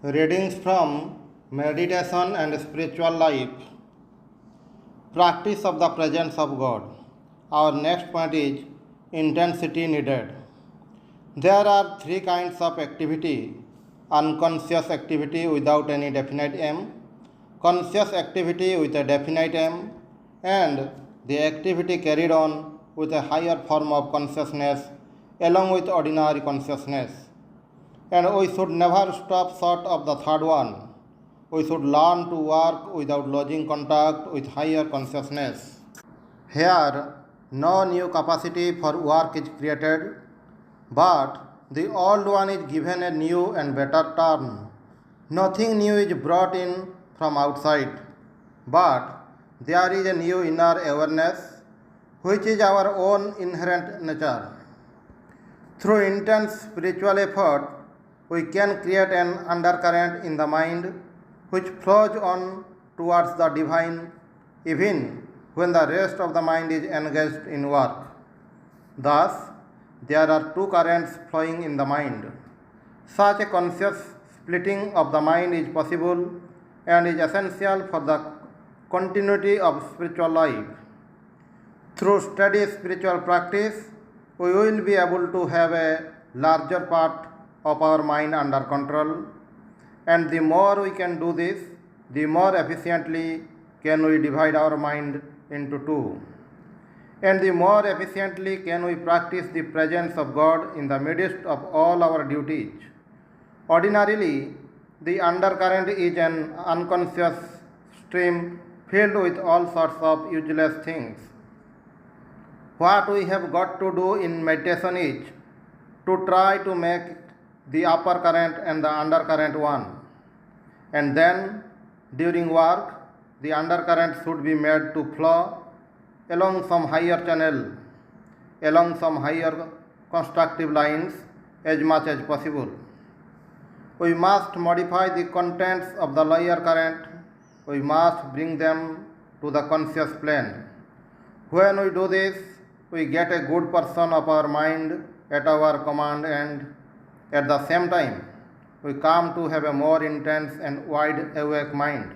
Readings from Meditation and Spiritual Life. Practice of the presence of God. Our next point is intensity needed. There are three kinds of activity: unconscious activity without any definite aim, conscious activity with a definite aim, and the activity carried on with a higher form of consciousness along with ordinary consciousness. And we should never stop short of the third one. We should learn to work without losing contact with higher consciousness. Here, no new capacity for work is created, but the old one is given a new and better turn. Nothing new is brought in from outside, but there is a new inner awareness, which is our own inherent nature. Through intense spiritual effort, we can create an undercurrent in the mind which flows on towards the divine even when the rest of the mind is engaged in work. Thus, there are two currents flowing in the mind. Such a conscious splitting of the mind is possible and is essential for the continuity of spiritual life. Through steady spiritual practice, we will be able to have a larger part of our mind under control, and the more we can do this, the more efficiently can we divide our mind into two, and the more efficiently can we practice the presence of God in the midst of all our duties. Ordinarily, the undercurrent is an unconscious stream filled with all sorts of useless things. What we have got to do in meditation is to try to make the upper current and the undercurrent one. And then, during work, the undercurrent should be made to flow along some higher channel, along some higher constructive lines as much as possible. We must modify the contents of the lower current. We must bring them to the conscious plane. When we do this, we get a good portion of our mind at our command, and at the same time, we come to have a more intense and wide awake mind.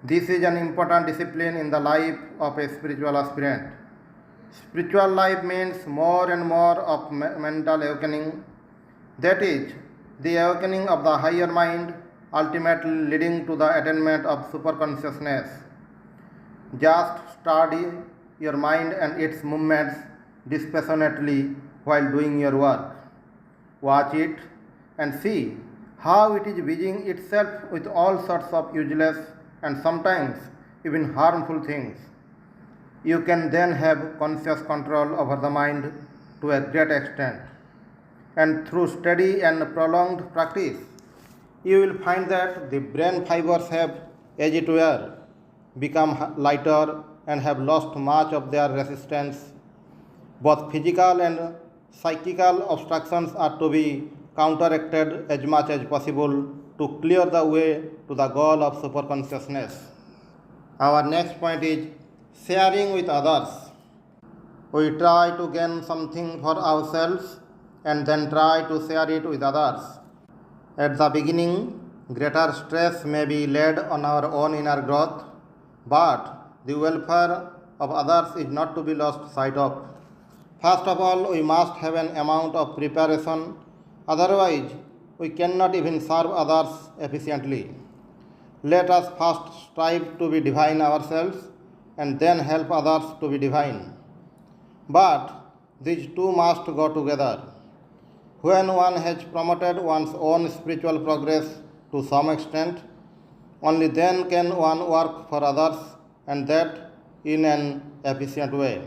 This is an important discipline in the life of a spiritual aspirant. Spiritual life means more and more of mental awakening, that is, the awakening of the higher mind, ultimately leading to the attainment of superconsciousness. Just study your mind and its movements dispassionately while doing your work. Watch it and see how it is busying itself with all sorts of useless and sometimes even harmful things. You can then have conscious control over the mind to a great extent. And through steady and prolonged practice, you will find that the brain fibers have, as it were, become lighter and have lost much of their resistance. Both physical and psychical obstructions are to be counteracted as much as possible to clear the way to the goal of superconsciousness. Our next point is sharing with others. We try to gain something for ourselves and then try to share it with others. At the beginning, greater stress may be laid on our own inner growth, but the welfare of others is not to be lost sight of. First of all, we must have an amount of preparation, otherwise we cannot even serve others efficiently. Let us first strive to be divine ourselves and then help others to be divine. But these two must go together. When one has promoted one's own spiritual progress to some extent, only then can one work for others, and that in an efficient way.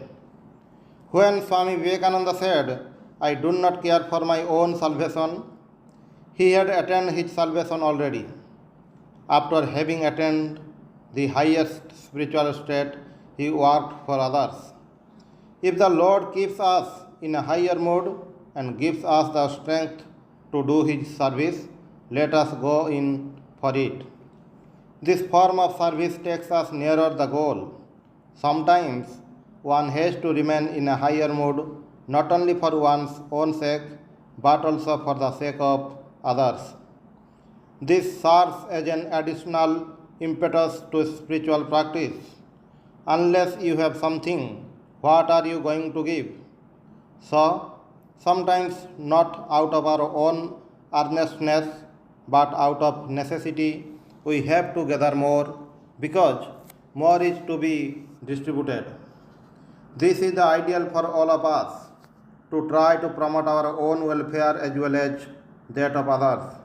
When Swami Yatiswarananda said, "I do not care for my own salvation," he had attained his salvation already. After having attained the highest spiritual state, he worked for others. If the Lord keeps us in a higher mood and gives us the strength to do his service, let us go in for it. This form of service takes us nearer the goal. Sometimes one has to remain in a higher mood not only for one's own sake but also for the sake of others. This serves as an additional impetus to spiritual practice. Unless you have something, what are you going to give? So, sometimes not out of our own earnestness, but out of necessity, we have to gather more, because more is to be distributed. This is the ideal for all of us, to try to promote our own welfare as well as that of others.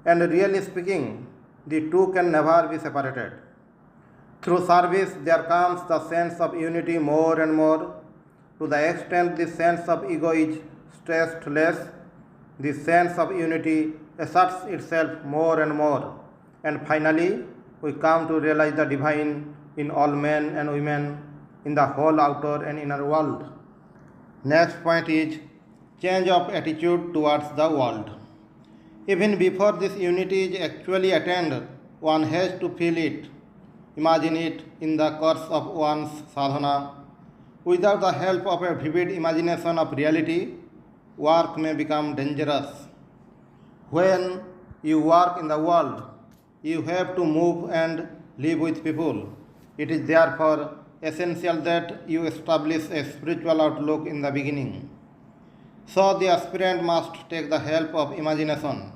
And really speaking, the two can never be separated. Through service, there comes the sense of unity more and more. To the extent the sense of ego is stressed less, the sense of unity asserts itself more and more. And finally, we come to realize the divine in all men and women, in the whole outer and inner world. Next point is change of attitude towards the world. Even before this unity is actually attained, one has to feel it, imagine it in the course of one's sadhana. Without the help of a vivid imagination of reality, work may become dangerous. When you work in the world, you have to move and live with people. It is therefore essential that you establish a spiritual outlook in the beginning. So the aspirant must take the help of imagination.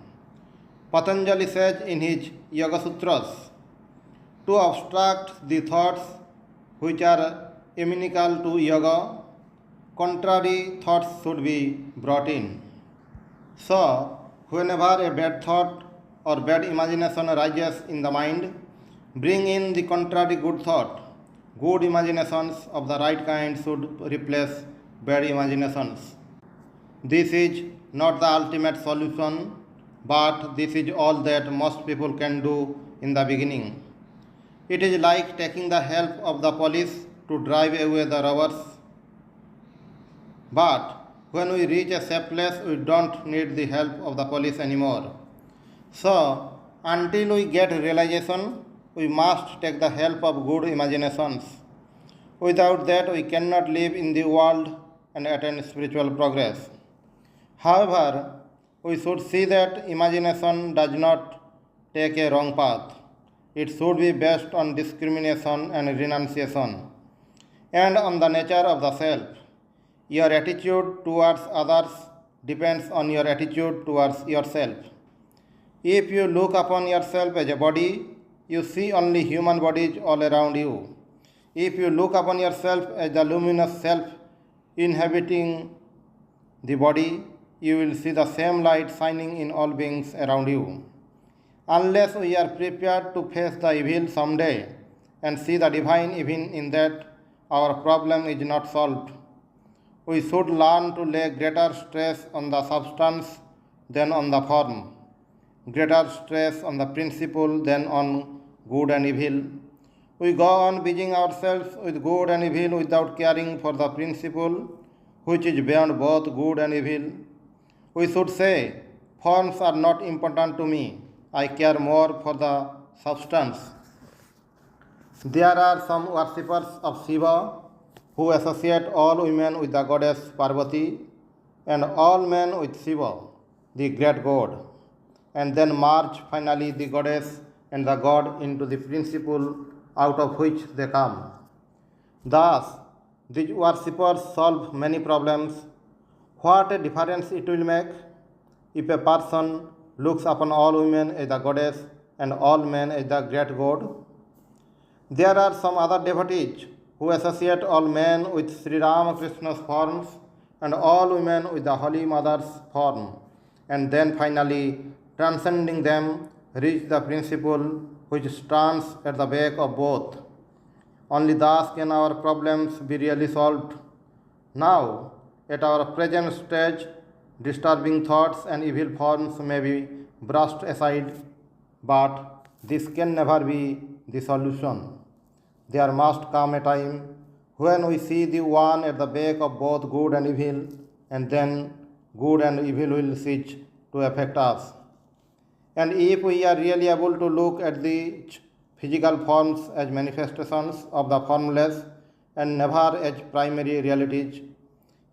Patanjali says in his Yoga Sutras, to abstract the thoughts which are inimical to yoga, contrary thoughts should be brought in. So, whenever a bad thought or bad imagination arises in the mind, bring in the contrary good thought. Good imaginations of the right kind should replace bad imaginations. This is not the ultimate solution, but this is all that most people can do in the beginning. It is like taking the help of the police to drive away the robbers. But when we reach a safe place, we don't need the help of the police anymore. So, until we get realization, we must take the help of good imaginations. Without that, we cannot live in the world and attain spiritual progress. However, we should see that imagination does not take a wrong path. It should be based on discrimination and renunciation, and on the nature of the self. Your attitude towards others depends on your attitude towards yourself. If you look upon yourself as a body, you see only human bodies all around you. If you look upon yourself as the luminous self inhabiting the body, you will see the same light shining in all beings around you. Unless we are prepared to face the evil someday and see the divine even in that, our problem is not solved. We should learn to lay greater stress on the substance than on the form, greater stress on the principle than on good and evil. We go on busying ourselves with good and evil without caring for the principle, which is beyond both good and evil. We should say, forms are not important to me. I care more for the substance. There are some worshippers of Shiva who associate all women with the goddess Parvati and all men with Shiva, the great god, and then merge finally the goddess and the god into the principle out of which they come. Thus, these worshippers solve many problems. What a difference it will make if a person looks upon all women as the goddess and all men as the great god. There are some other devotees who associate all men with Sri Ramakrishna's forms and all women with the Holy Mother's form, and then finally, transcending them, reach the principle which stands at the back of both. Only thus can our problems be really solved. Now, at our present stage, disturbing thoughts and evil forms may be brushed aside, but this can never be the solution. There must come a time when we see the one at the back of both good and evil, and then good and evil will cease to affect us. And if we are really able to look at the physical forms as manifestations of the formless and never as primary realities,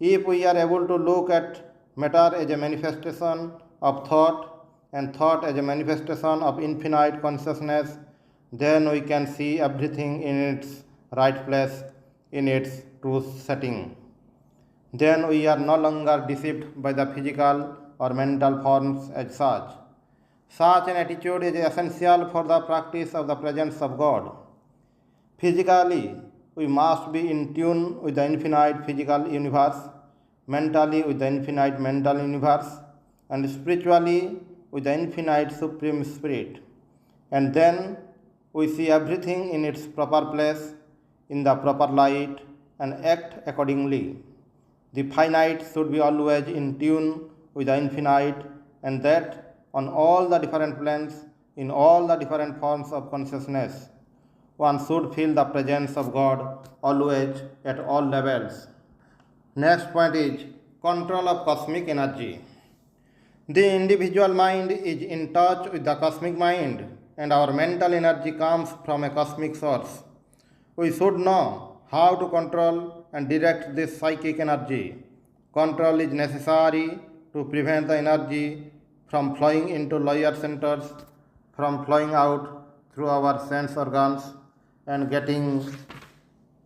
if we are able to look at matter as a manifestation of thought and thought as a manifestation of infinite consciousness, then we can see everything in its right place, in its true setting. Then we are no longer deceived by the physical or mental forms as such. Such an attitude is essential for the practice of the presence of God. Physically, we must be in tune with the infinite physical universe, mentally with the infinite mental universe, and spiritually with the infinite Supreme Spirit. And then we see everything in its proper place, in the proper light, and act accordingly. The finite should be always in tune with the infinite, and that on all the different planes, in all the different forms of consciousness, one should feel the presence of God always at all levels. Next point is control of cosmic energy. The individual mind is in touch with the cosmic mind, and our mental energy comes from a cosmic source. We should know how to control and direct this psychic energy. Control is necessary to prevent the energy from flowing into lower centers, from flowing out through our sense organs, and getting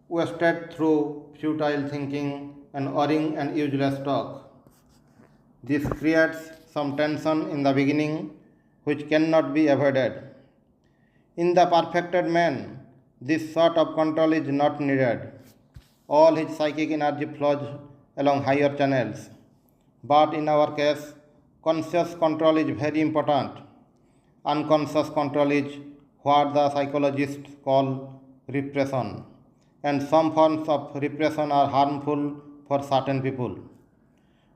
wasted through futile thinking and worrying and useless talk. This creates some tension in the beginning which cannot be avoided. In the perfected man, this sort of control is not needed. All his psychic energy flows along higher channels. But in our case, conscious control is very important. Unconscious control is what the psychologists call repression, and some forms of repression are harmful for certain people.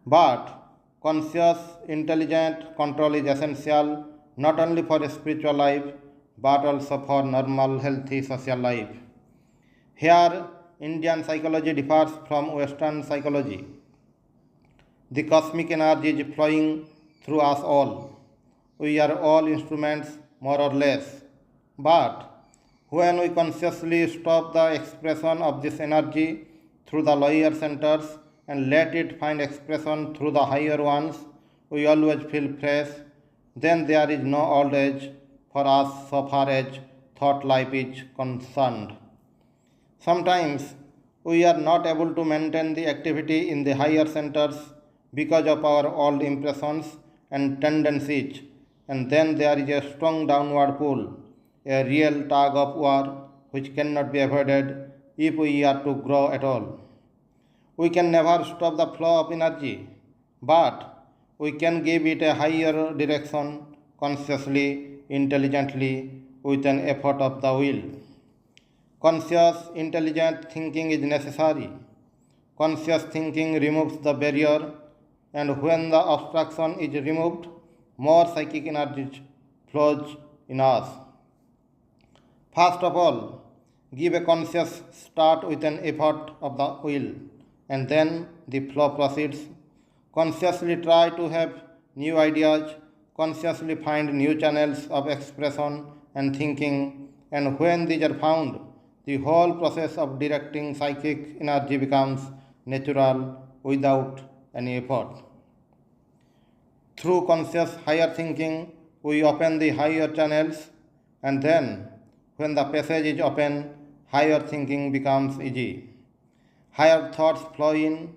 But conscious, intelligent control is essential not only for a spiritual life but also for normal, healthy social life. Here, Indian psychology differs from Western psychology. The cosmic energy is flowing through us all. We are all instruments, more or less. But when we consciously stop the expression of this energy through the lower centers and let it find expression through the higher ones, we always feel fresh. Then there is no old age for us so far as thought life is concerned. Sometimes we are not able to maintain the activity in the higher centers because of our old impressions and tendencies, and then there is a strong downward pull, a real tug of war which cannot be avoided if we are to grow at all. We can never stop the flow of energy, but we can give it a higher direction consciously, intelligently, with an effort of the will. Conscious, intelligent thinking is necessary. Conscious thinking removes the barrier, and when the obstruction is removed, more psychic energy flows in us. First of all, give a conscious start with an effort of the will, and then the flow proceeds. Consciously try to have new ideas, consciously find new channels of expression and thinking, and when these are found, the whole process of directing psychic energy becomes natural without any effort. Through conscious higher thinking, we open the higher channels, and then when the passage is open, higher thinking becomes easy. Higher thoughts flow in.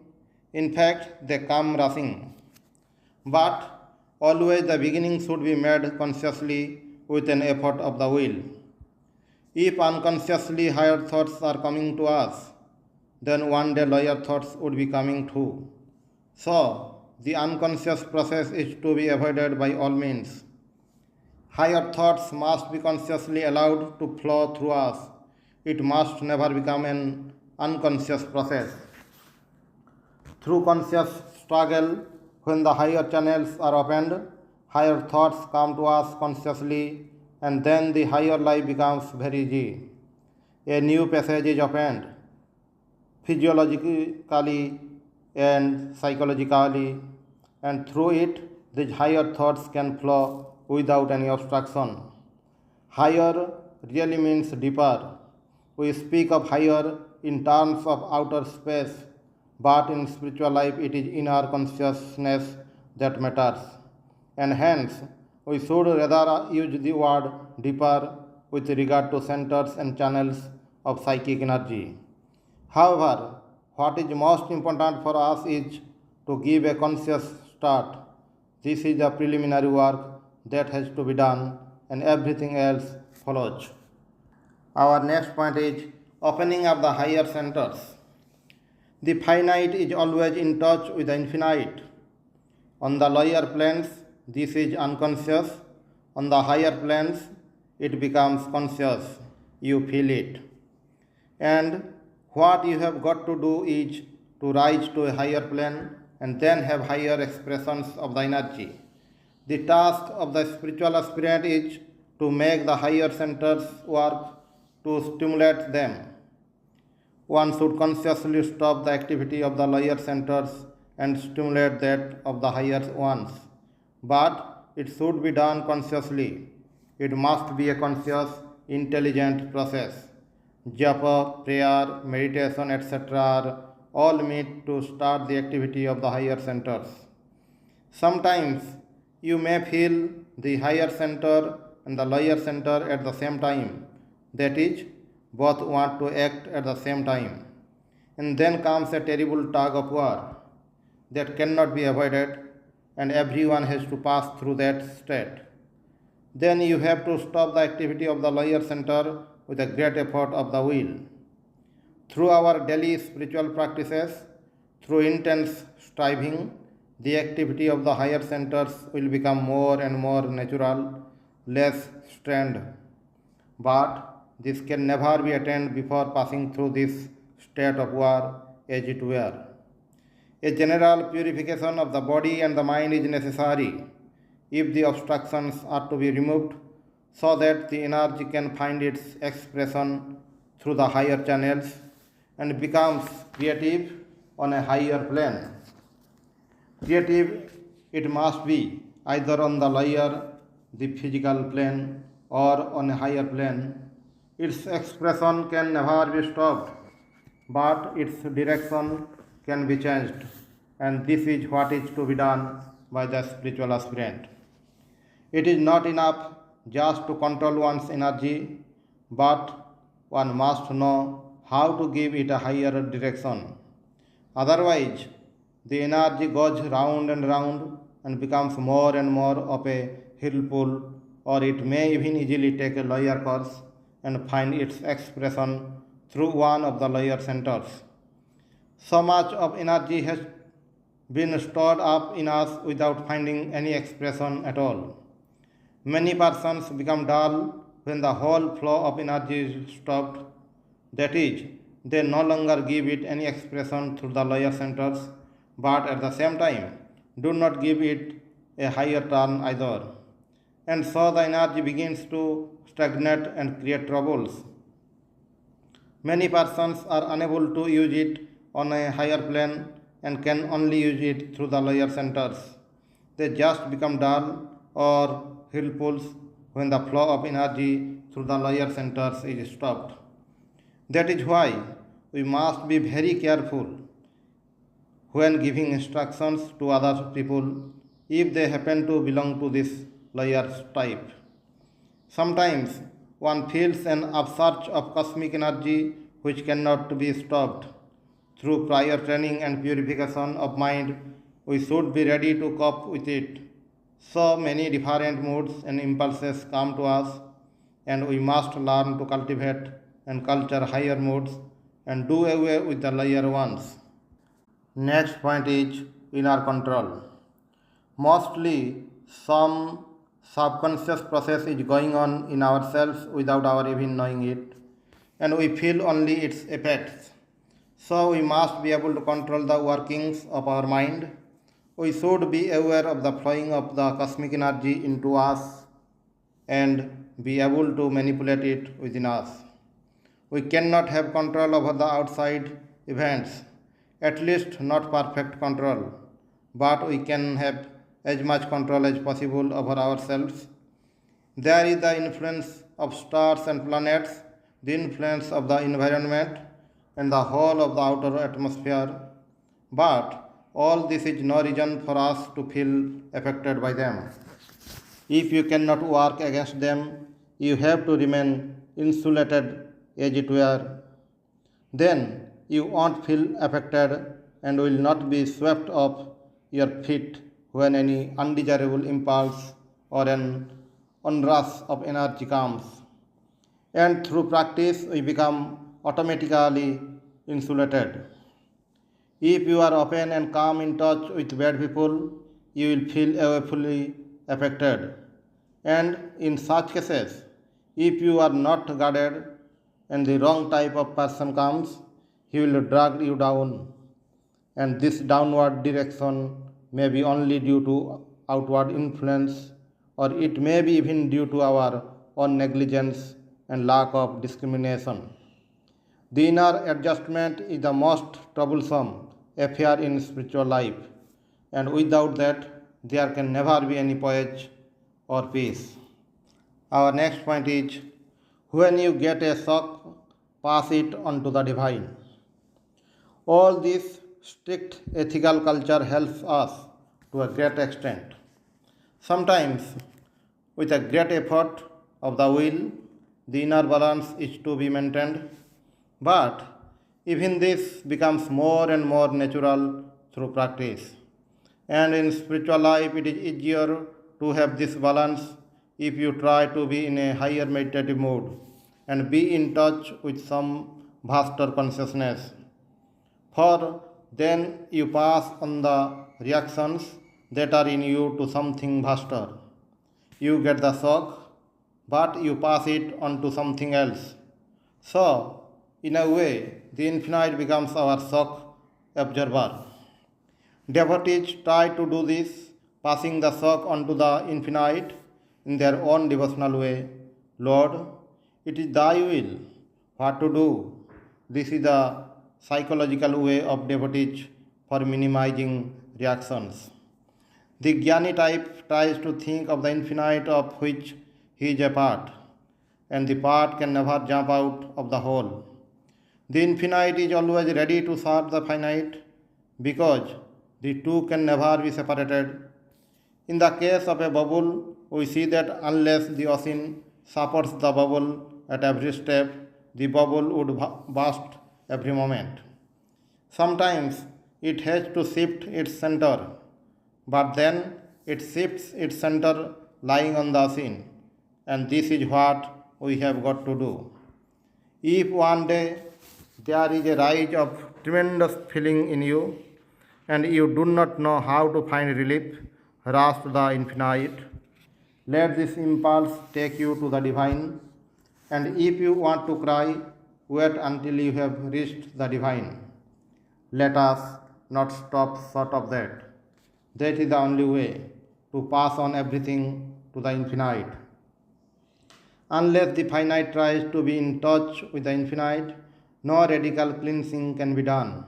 In fact, they come rushing. But always the beginning should be made consciously with an effort of the will. If unconsciously higher thoughts are coming to us, then one day lower thoughts would be coming too. So, the unconscious process is to be avoided by all means. Higher thoughts must be consciously allowed to flow through us. It must never become an unconscious process. Through conscious struggle, when the higher channels are opened, higher thoughts come to us consciously, and then the higher life becomes very easy. A new passage is opened, physiologically and psychologically, and through it, these higher thoughts can flow without any obstruction. Higher really means deeper. We speak of higher in terms of outer space, but in spiritual life it is inner consciousness that matters. And hence, We should rather use the word deeper with regard to centers and channels of psychic energy. However, what is most important for us is to give a conscious start. This is the preliminary work that has to be done, and everything else follows. Our next point is opening up the higher centers. The finite is always in touch with the infinite. On the lower planes, this is unconscious. On the higher planes, it becomes conscious. You feel it. And what you have got to do is to rise to a higher plane and then have higher expressions of the energy. The task of the spiritual aspirant is to make the higher centers work, to stimulate them. One should consciously stop the activity of the lower centers and stimulate that of the higher ones. But it should be done consciously. It must be a conscious, intelligent process. Japa, prayer, meditation, etc. are all meant to start the activity of the higher centers. Sometimes you may feel the higher center and the lower center at the same time. That is, both want to act at the same time. And then comes a terrible tug of war that cannot be avoided, and everyone has to pass through that state. Then you have to stop the activity of the lower center with a great effort of the will. Through our daily spiritual practices, through intense striving, the activity of the higher centers will become more and more natural, less strained. But this can never be attained before passing through this state of war, as it were. A general purification of the body and the mind is necessary if the obstructions are to be removed, so that the energy can find its expression through the higher channels and becomes creative on a higher plane. Creative it must be either on the lower, the physical plane, or on a higher plane. Its expression can never be stopped, but its direction can be changed, and this is what is to be done by the spiritual aspirant. It is not enough just to control one's energy, but one must know how to give it a higher direction. Otherwise, the energy goes round and becomes more and more of a whirlpool, or it may even easily take a lower course and find its expression through one of the lower centers. So much of energy has been stored up in us without finding any expression at all. Many persons become dull when the whole flow of energy is stopped. That is, they no longer give it any expression through the lower centers, but at the same time do not give it a higher turn either. And so the energy begins to stagnate and create troubles. Many persons are unable to use it on a higher plane and can only use it through the lower centers. They just become dull or whirlpools when the flow of energy through the lower centers is stopped. That is why we must be very careful when giving instructions to other people if they happen to belong to this lower type. Sometimes one feels an upsurge of cosmic energy which cannot be stopped. Through prior training and purification of mind, we should be ready to cope with it. So many different moods and impulses come to us, and we must learn to cultivate and culture higher moods and do away with the lower ones. Next point is inner control. Mostly, some subconscious process is going on in ourselves without our even knowing it, and we feel only its effects. So we must be able to control the workings of our mind. We should be aware of the flowing of the cosmic energy into us and be able to manipulate it within us. We cannot have control over the outside events, at least not perfect control, but we can have as much control as possible over ourselves. There is the influence of stars and planets, the influence of the environment, and the whole of the outer atmosphere, but all this is no reason for us to feel affected by them. If you cannot work against them, you have to remain insulated as it were. Then you won't feel affected and will not be swept off your feet when any undesirable impulse or an onrush of energy comes. And through practice, we become automatically insulated. If you are open and calm in touch with bad people, you will feel awfully affected. And in such cases, if you are not guarded and the wrong type of person comes, he will drag you down. And this downward direction may be only due to outward influence, or it may be even due to our own negligence and lack of discrimination. The inner adjustment is the most troublesome affair in spiritual life, and without that, there can never be any poise or peace. Our next point is when you get a shock, pass it on to the divine. All this strict ethical culture helps us to a great extent. Sometimes, with a great effort of the will, the inner balance is to be maintained, but even this becomes more and more natural through practice. And in spiritual life, it is easier to have this balance if you try to be in a higher meditative mood and be in touch with some vaster consciousness. For then you pass on the reactions that are in you to something vaster. You get the shock, but you pass it on to something else. So, in a way, the infinite becomes our shock absorber. Devotees try to do this, passing the shock onto the infinite in their own devotional way. Lord, it is thy will. What to do? This is the psychological way of devotees for minimizing reactions. The Jnani type tries to think of the infinite of which he is a part, and the part can never jump out of the whole. The infinite is always ready to serve the finite because the two can never be separated. In the case of a bubble, we see that unless the ocean supports the bubble at every step, the bubble would burst every moment. Sometimes it has to shift its center, but then it shifts its center lying on the ocean, and this is what we have got to do. If one day there is a rise of tremendous feeling in you, and you do not know how to find relief, rush to the infinite. Let this impulse take you to the divine, and if you want to cry, wait until you have reached the divine. Let us not stop short of that. That is the only way to pass on everything to the infinite. Unless the finite tries to be in touch with the infinite, no radical cleansing can be done.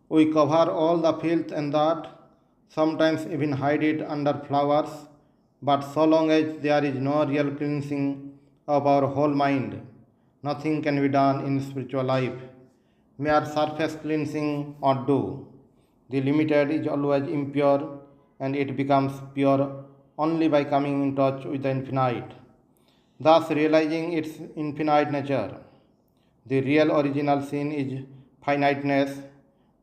We cover all the filth and dirt, sometimes even hide it under flowers, but so long as there is no real cleansing of our whole mind, nothing can be done in spiritual life. Mere surface cleansing won't do. The limited is always impure, and it becomes pure only by coming in touch with the infinite, thus realizing its infinite nature. The real original sin is finiteness,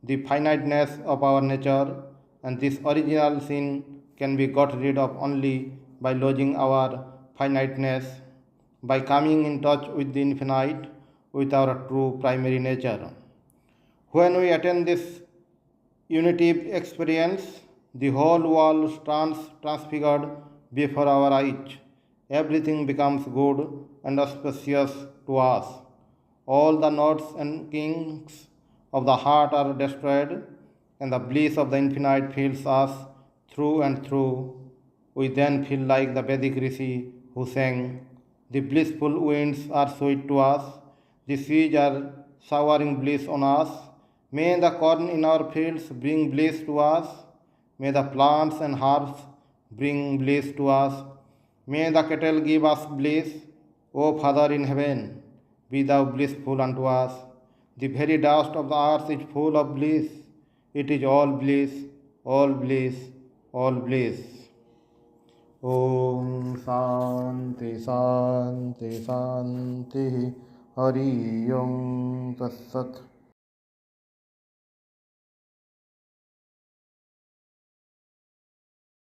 the finiteness of our nature, and this original sin can be got rid of only by losing our finiteness, by coming in touch with the infinite, with our true primary nature. When we attain this unitive experience, the whole world stands transfigured before our eyes. Everything becomes good and auspicious to us. All the knots and kinks of the heart are destroyed, and the bliss of the infinite fills us through and through. We then feel like the Vedic Rishi who sang, "The blissful winds are sweet to us, the seas are showering bliss on us. May the corn in our fields bring bliss to us. May the plants and herbs bring bliss to us. May the cattle give us bliss. O Father in heaven, be thou blissful unto us. The very dust of the earth is full of bliss. It is all bliss, all bliss, all bliss." Om Shanti शांति शांति। हरि ओम तत्सत्।